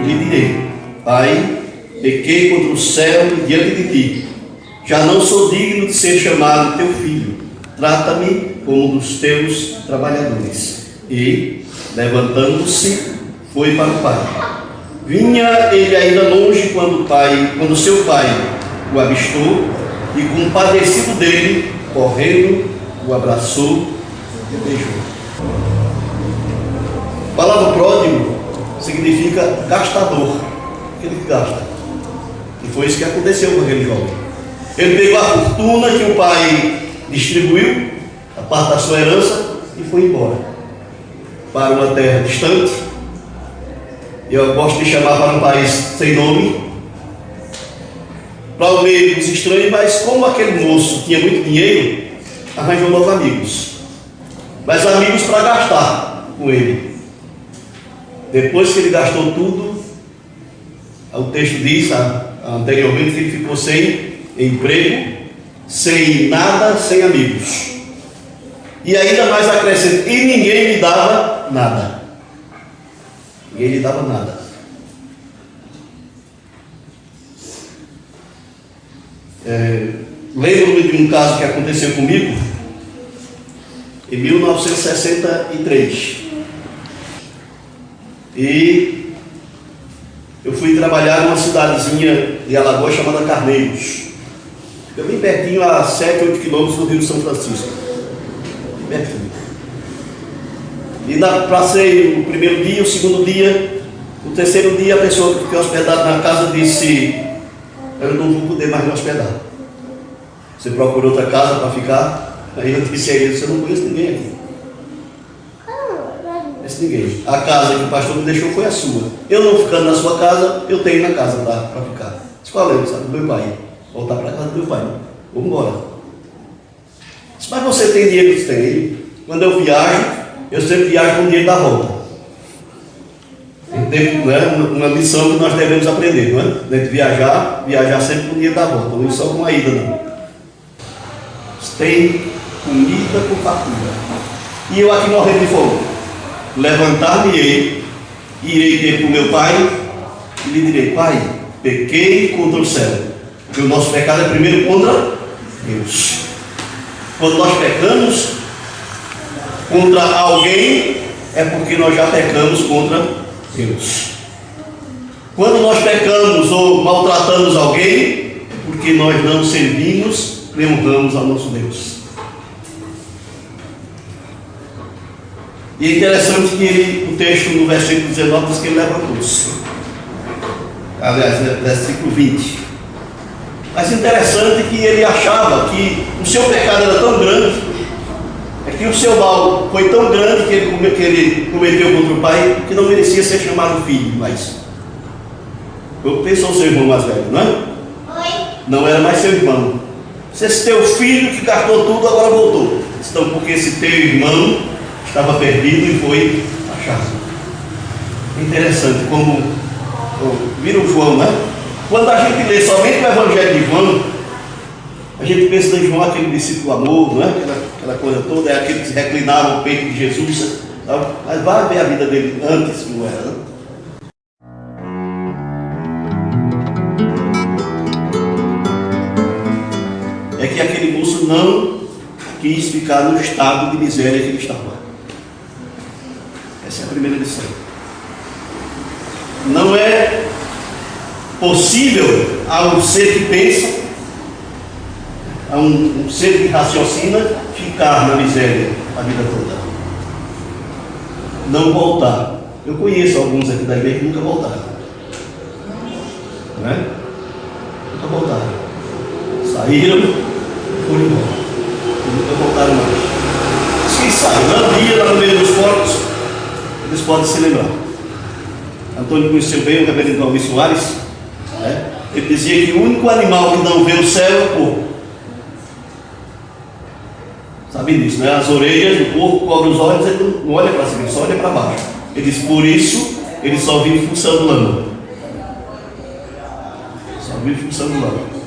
Lhe direi: Pai, pequei contra o céu e diante de ti. Já não sou digno de ser chamado teu filho. Trata-me como um dos teus trabalhadores. E, levantando-se, foi para o pai. Vinha ele ainda longe quando seu pai o avistou e, compadecido dele, correndo, o abraçou e o beijou. A palavra pródigo significa gastador, aquele que gasta. E foi isso que aconteceu com aquele jovem. Ele pegou a fortuna que o pai distribuiu, a parte da sua herança, e foi embora para uma terra distante. Eu gosto de chamar para um país sem nome, para o meio dos estranhos, mas como aquele moço tinha muito dinheiro, arranjou novos amigos, mas amigos para gastar com ele. Depois que ele gastou tudo, o texto diz anteriormente que ele ficou sem emprego, sem nada, sem amigos. E ainda mais acrescenta: e ninguém lhe dava nada. Ninguém lhe dava nada. Lembro-me de um caso que aconteceu comigo em 1963. E eu fui trabalhar numa cidadezinha de Alagoas chamada Carneiros. Fica bem pertinho, a 7, 8 quilômetros do Rio de São Francisco. Pertinho. E passei o primeiro dia, o segundo dia, o terceiro dia, a pessoa que ficou hospedada na casa disse: eu não vou poder mais me hospedar. Você procurou outra casa para ficar? Aí eu disse a ele: você não conhece ninguém aqui. Não conhece ninguém. A casa que o pastor me deixou foi a sua. Eu não ficando na sua casa, eu tenho na casa para ficar. Escolheu, sabe, do meu pai. Voltar para a casa do meu pai. Vamos embora. Mas você tem dinheiro? Que tem. Quando eu viajo, eu sempre viajo com o dinheiro da volta. Não é uma lição que nós devemos aprender, não é? Deve viajar sempre com o dinheiro da volta, não é só com a ida, não. Tem comida com fartura. E eu aqui morrendo de fome. Levantar-me-ei, irei ter com meu pai e lhe direi: Pai, pequei contra o céu. Porque o nosso pecado é primeiro contra Deus. Quando nós pecamos contra alguém, é porque nós já pecamos contra Deus. Quando nós pecamos ou maltratamos alguém, é porque nós não servimos e honramos ao nosso Deus. E é interessante que o texto no versículo 19 diz que ele levantou-se. Aliás, versículo 20. Mas interessante que ele achava que o seu pecado era tão grande, é que o seu mal foi tão grande que ele cometeu contra o pai, que não merecia ser chamado filho mais. Pensou o seu irmão mais velho, não é? Oi. Não era mais seu irmão. Esse teu filho que gastou tudo agora voltou. Então, porque esse teu irmão estava perdido e foi achado. Interessante como vira o João, né? Quando a gente lê somente o Evangelho de João, a gente pensa em João, aquele discípulo amor, não é? Aquela coisa toda, é aquele que se reclinava no peito de Jesus. Mas vai ver a vida dele antes, como era, né? É que aquele moço não quis ficar no estado de miséria que ele estava. Essa é a primeira lição. Não é possível a um ser que pensa, a um ser que raciocina, ficar na miséria a vida toda. Não voltar. Eu conheço alguns aqui da igreja que nunca voltaram. Não é? Nunca voltaram. Saíram e foram embora. Nunca voltaram mais. Se saíram, um dia lá no meio dos porcos, eles podem se lembrar. Antônio conheceu bem o reverendo Almir Soares. Ele dizia que o único animal que não vê o céu é o porco. Sabe disso, né? As orelhas do porco cobrem os olhos, ele não olha para cima, ele só olha para baixo. Ele diz: por isso ele só vive fuçando lama. Só vive fuçando lama.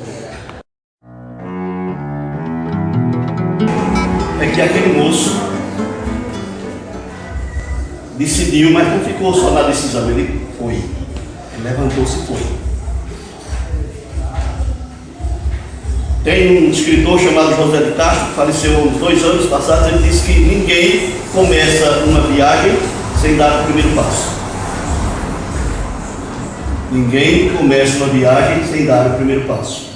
que aquele moço decidiu, mas não ficou só na decisão, ele foi. Ele levantou-se e foi. Tem um escritor chamado José de Castro, que faleceu há uns 2 anos passados. Ele disse que ninguém começa uma viagem sem dar o primeiro passo. Ninguém começa uma viagem sem dar o primeiro passo.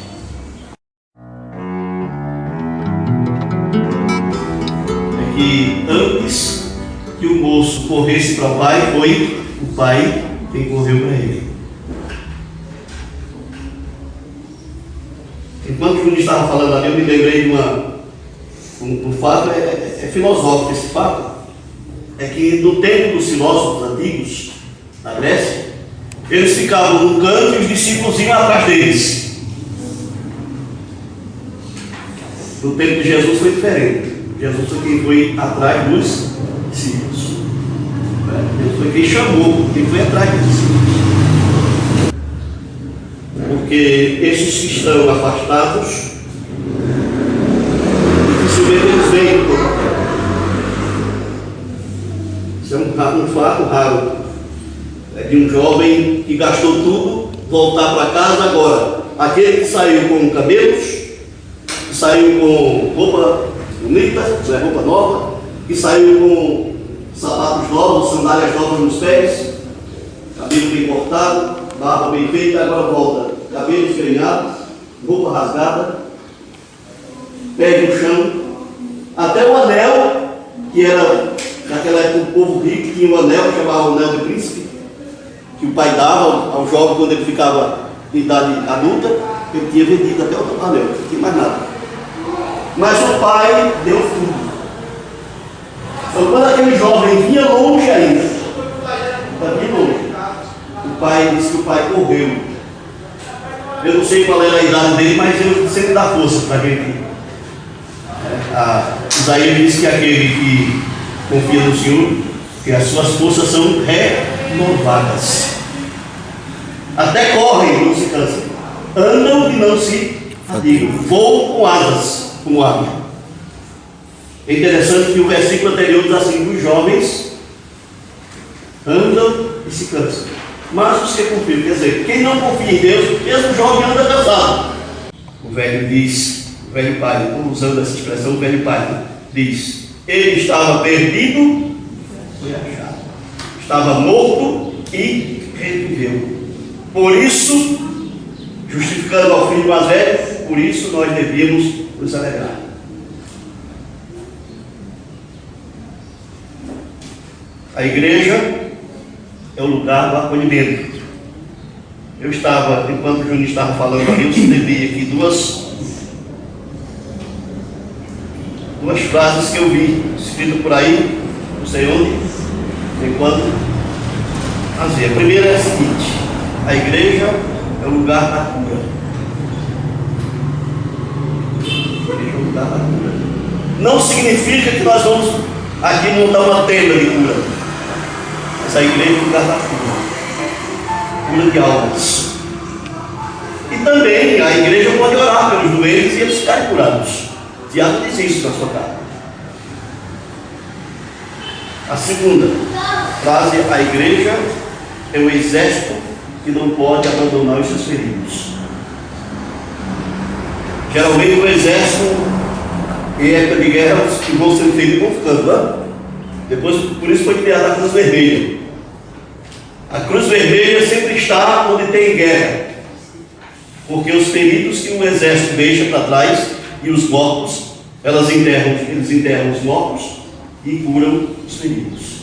É que antes que o moço corresse para o pai, foi o pai quem correu para ele. Enquanto o Júnior estava falando ali, eu me lembrei de um fato, é filosófico esse fato, é que no tempo dos filósofos antigos, na Grécia, eles ficavam no canto e os discípulos iam atrás deles. No tempo de Jesus foi diferente. Jesus foi quem foi atrás dos discípulos. Jesus foi quem chamou, quem foi atrás dos discípulos. Porque esses que estão afastados, dificilmente eles vêm. Isso é um fato raro. É de um jovem que gastou tudo, voltar para casa agora. Aquele que saiu com cabelos, que saiu com roupa bonita, roupa nova, que saiu com sapatos novos, sandálias novas nos pés, cabelo bem cortado, barba bem feita, agora volta. Cabelo esfregados, roupa rasgada, pé no chão, até o anel, que era, naquela época, o povo rico tinha um anel, chamava o anel de príncipe, que o pai dava ao jovem quando ele ficava em idade adulta. Ele tinha vendido até o anel, não tinha mais nada. Mas o pai deu tudo. Então, quando aquele jovem vinha longe ainda, bem longe, o pai disse que o pai correu. Eu não sei qual era a idade dele, mas eu sempre dá força para aquele. Isaías diz que aquele que confia no Senhor, que as suas forças são renovadas. Até correm e não se cansam. Andam e não se fatigam. Voam com asas, como águia. É interessante que o versículo anterior diz assim: os jovens andam e se cansam, mas os que confiam, quer dizer, quem não confia em Deus, mesmo jovem anda cansado. O velho diz, o velho pai, usando essa expressão, o velho pai diz: ele estava perdido, foi achado. Estava morto e reviveu. Por isso, justificando ao filho mais velho, por isso nós devíamos nos alegrar. A igreja é o lugar do acolhimento. Eu estava, enquanto o Júnior estava falando ali, eu escrevi aqui duas frases que eu vi escritas por aí, não sei onde, enquanto fazia. A primeira é a seguinte: a igreja é o lugar da cura. A igreja é o lugar da cura. Não significa que nós vamos aqui montar uma tenda de cura. Essa igreja é o lugar da cura de almas. E também a igreja pode orar pelos doentes e eles ficarem curados. Tiago diz isso na sua carta. A segunda frase: a igreja é o exército que não pode abandonar os seus feridos. Geralmente o exército, em época de guerra, os que vão ser feridos vão ficando lá. Depois, por isso foi criada a Cruz Vermelha. A Cruz Vermelha sempre está onde tem guerra, porque os feridos que o exército deixa para trás e os mortos, eles enterram os mortos e curam os feridos.